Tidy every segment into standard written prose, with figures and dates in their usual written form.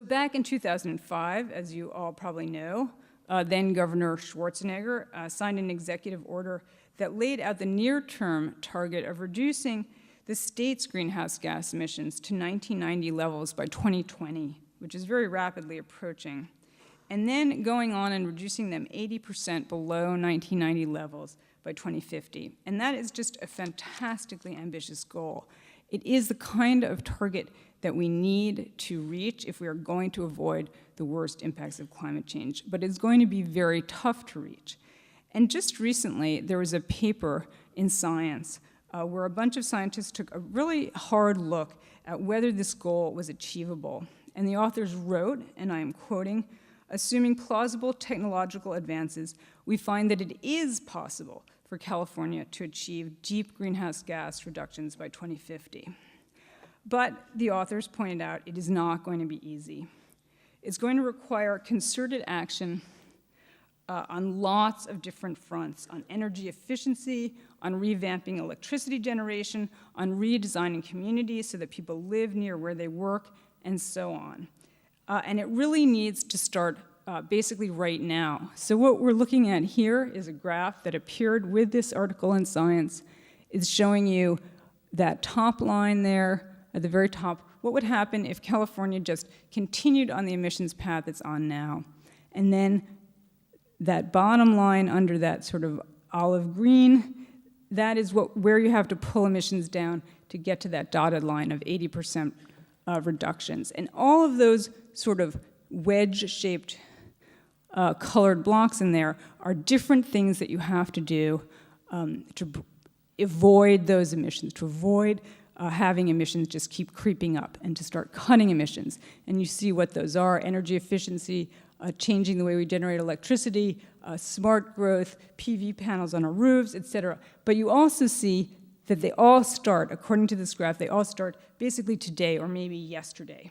Back in 2005, as you all probably know, then Governor Schwarzenegger signed an executive order that laid out the near-term target of reducing the state's greenhouse gas emissions to 1990 levels by 2020, which is very rapidly approaching, and then going on and reducing them 80% below 1990 levels by 2050. And that is just a fantastically ambitious goal. It is the kind of target that we need to reach if we are going to avoid the worst impacts of climate change, but it's going to be very tough to reach. And just recently, there was a paper in Science where a bunch of scientists took a really hard look at whether this goal was achievable. And the authors wrote, and I am quoting, "Assuming plausible technological advances, we find that it is possible for California to achieve deep greenhouse gas reductions by 2050. But the authors pointed out it is not going to be easy. It's going to require concerted action on lots of different fronts, on energy efficiency, on revamping electricity generation, on redesigning communities so that people live near where they work, and so on. And it really needs to start basically right now. So what we're looking at here is a graph that appeared with this article in Science. It's showing you that top line there at the very top, what would happen if California just continued on the emissions path it's on now. And then that bottom line under that sort of olive green, that is where you have to pull emissions down to get to that dotted line of 80% reductions. And all of those sort of wedge-shaped colored blocks in there are different things that you have to do to avoid those emissions, to avoid having emissions just keep creeping up, and to start cutting emissions. And you see what those are: energy efficiency, changing the way we generate electricity, smart growth, PV panels on our roofs, et cetera. But you also see that they all start, according to this graph, they all start basically today or maybe yesterday.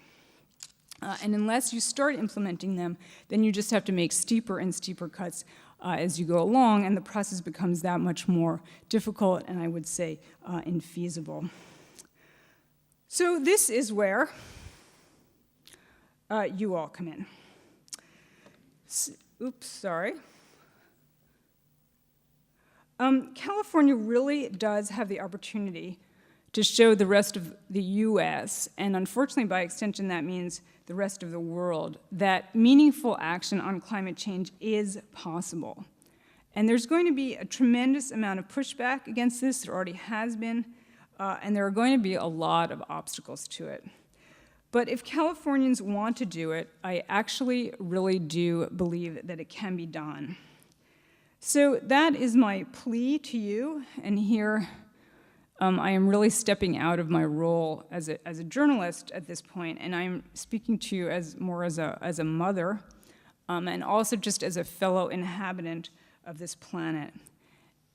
And unless you start implementing them, then you just have to make steeper and steeper cuts as you go along, and the process becomes that much more difficult and, I would say, infeasible. So this is where you all come in. Oops, sorry. California really does have the opportunity to show the rest of the US, and unfortunately by extension that means the rest of the world, that meaningful action on climate change is possible. And there's going to be a tremendous amount of pushback against this. There already has been, and there are going to be a lot of obstacles to it. But if Californians want to do it, I actually really do believe that it can be done. So that is my plea to you, and here I am really stepping out of my role as a journalist at this point, and I'm speaking to you more as a mother, and also just as a fellow inhabitant of this planet.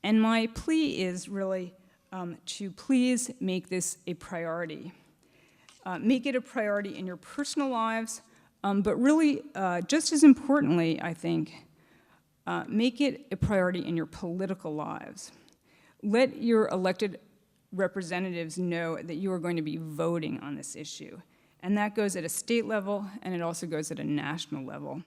And my plea is really to please make this a priority. Make it a priority in your personal lives, but really, just as importantly, I think, make it a priority in your political lives. Let your elected representatives know that you are going to be voting on this issue. And that goes at a state level, and it also goes at a national level.